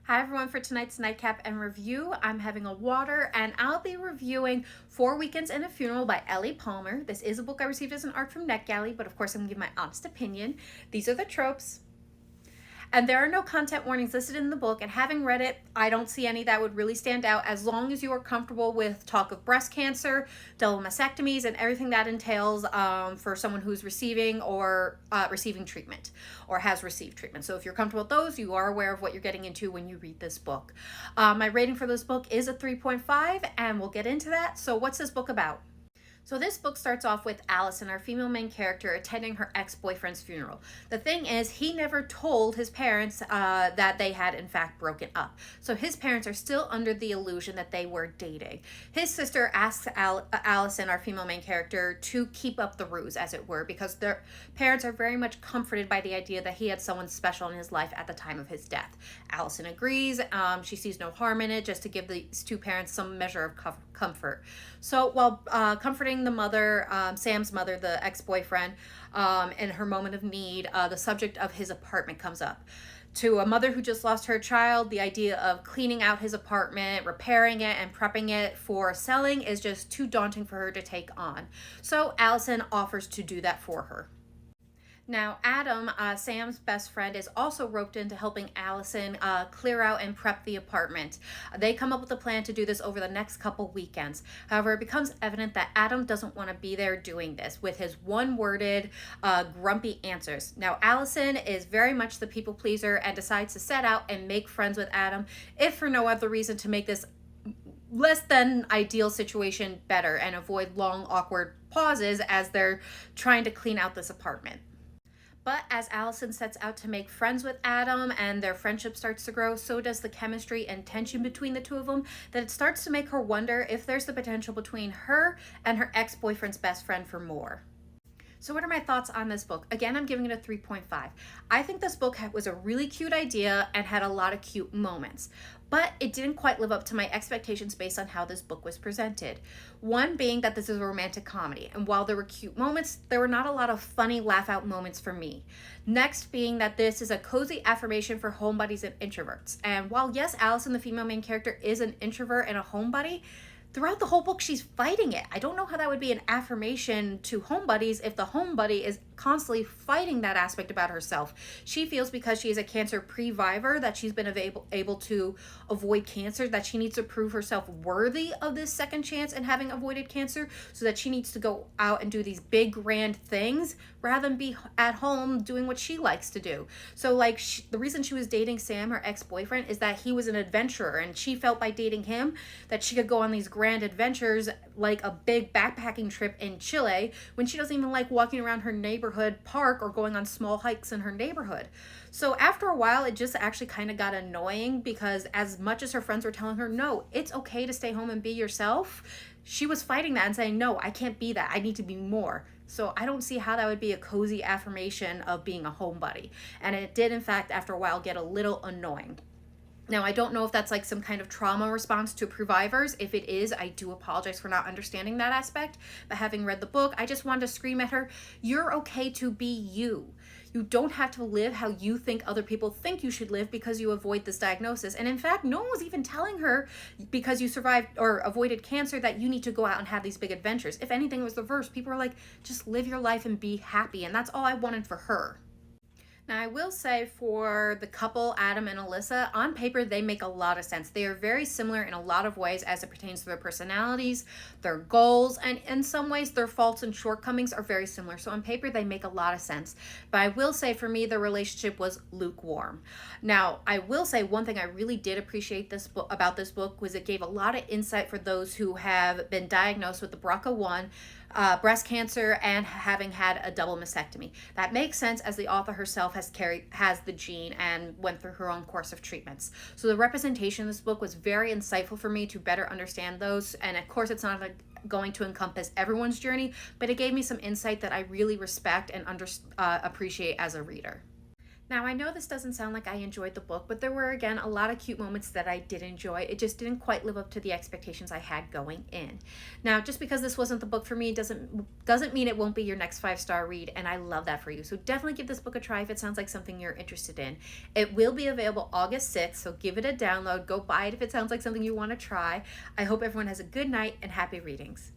Hi everyone, for tonight's Nightcap and review, I'm having a water and I'll be reviewing 4 Weekends and a Funeral by Ellie Palmer. This is a book I received as an art from NetGalley, but of course I'm going to give my honest opinion. These are the tropes. And there are no content warnings listed in the book, and having read it, I don't see any that would really stand out as long as you are comfortable with talk of breast cancer, double mastectomies, and everything that entails for someone who's receiving or receiving treatment or has received treatment. So if you're comfortable with those, you are aware of what you're getting into when you read this book. My rating for this book is a 3.5, and we'll get into that. So what's this book about? So this book starts off with Allison, our female main character, attending her ex-boyfriend's funeral. The thing is, he never told his parents that they had in fact broken up. So his parents are still under the illusion that they were dating. His sister asks Allison, our female main character, to keep up the ruse, as it were, because their parents are very much comforted by the idea that he had someone special in his life at the time of his death. Allison agrees. She sees no harm in it, just to give these two parents some measure of comfort. So while comforting the mother, Sam's mother, the ex-boyfriend, in her moment of need, the subject of his apartment comes up. To a mother who just lost her child, the idea of cleaning out his apartment, repairing it, and prepping it for selling is just too daunting for her to take on. So Allison offers to do that for her. Now, Adam, Sam's best friend, is also roped into helping Allison clear out and prep the apartment. They come up with a plan to do this over the next couple weekends. However, it becomes evident that Adam doesn't want to be there doing this with his one-worded, grumpy answers. Now, Allison is very much the people pleaser and decides to set out and make friends with Adam, if for no other reason to make this less than ideal situation better and avoid long, awkward pauses as they're trying to clean out this apartment. But as Allison sets out to make friends with Adam and their friendship starts to grow, so does the chemistry and tension between the two of them, that it starts to make her wonder if there's the potential between her and her ex-boyfriend's best friend for more. So what are my thoughts on this book? Again, I'm giving it a 3.5. I think this book was a really cute idea and had a lot of cute moments, but it didn't quite live up to my expectations based on how this book was presented. One being that this is a romantic comedy, and while there were cute moments, there were not a lot of funny laugh-out moments for me. Next being that this is a cozy affirmation for homebodies and introverts. And while yes, Allison, the female main character, is an introvert and a homebody, throughout the whole book, she's fighting it. I don't know how that would be an affirmation to homebodies if the homebody is constantly fighting that aspect about herself. She feels because she is a cancer previvor that she's been able to avoid cancer, that she needs to prove herself worthy of this second chance and having avoided cancer, so that she needs to go out and do these big grand things rather than be at home doing what she likes to do. So like the reason she was dating Sam, her ex-boyfriend, is that he was an adventurer, and she felt by dating him that she could go on these grand adventures like a big backpacking trip in Chile when she doesn't even like walking around her neighborhood park or going on small hikes in her neighborhood. So after a while, it just actually kind of got annoying, because as much as her friends were telling her, no, it's okay to stay home and be yourself, she was fighting that and saying, no, I can't be that. I need to be more. So I don't see how that would be a cozy affirmation of being a homebody. And it did, in fact, after a while, get a little annoying. Now, I don't know if that's like some kind of trauma response to previvors. If it is, I do apologize for not understanding that aspect. But having read the book, I just wanted to scream at her, you're okay to be you. You don't have to live how you think other people think you should live because you avoid this diagnosis. And in fact, no one was even telling her because you survived or avoided cancer that you need to go out and have these big adventures. If anything, it was the reverse. People were like, just live your life and be happy. And that's all I wanted for her. Now, I will say for the couple, Adam and Alyssa, on paper, they make a lot of sense. They are very similar in a lot of ways as it pertains to their personalities, their goals, and in some ways, their faults and shortcomings are very similar. So on paper, they make a lot of sense. But I will say for me, the relationship was lukewarm. Now, I will say one thing I really did appreciate about this book was it gave a lot of insight for those who have been diagnosed with the BRCA1, breast cancer, and having had a double mastectomy. That makes sense, as the author herself has the gene and went through her own course of treatments. So the representation in this book was very insightful for me to better understand those. And of course, it's not going to encompass everyone's journey, but it gave me some insight that I really respect and appreciate as a reader. Now, I know this doesn't sound like I enjoyed the book, but there were, again, a lot of cute moments that I did enjoy. It just didn't quite live up to the expectations I had going in. Now, just because this wasn't the book for me doesn't mean it won't be your next 5-star read, and I love that for you. So definitely give this book a try if it sounds like something you're interested in. It will be available August 6th, so give it a download. Go buy it if it sounds like something you want to try. I hope everyone has a good night and happy readings.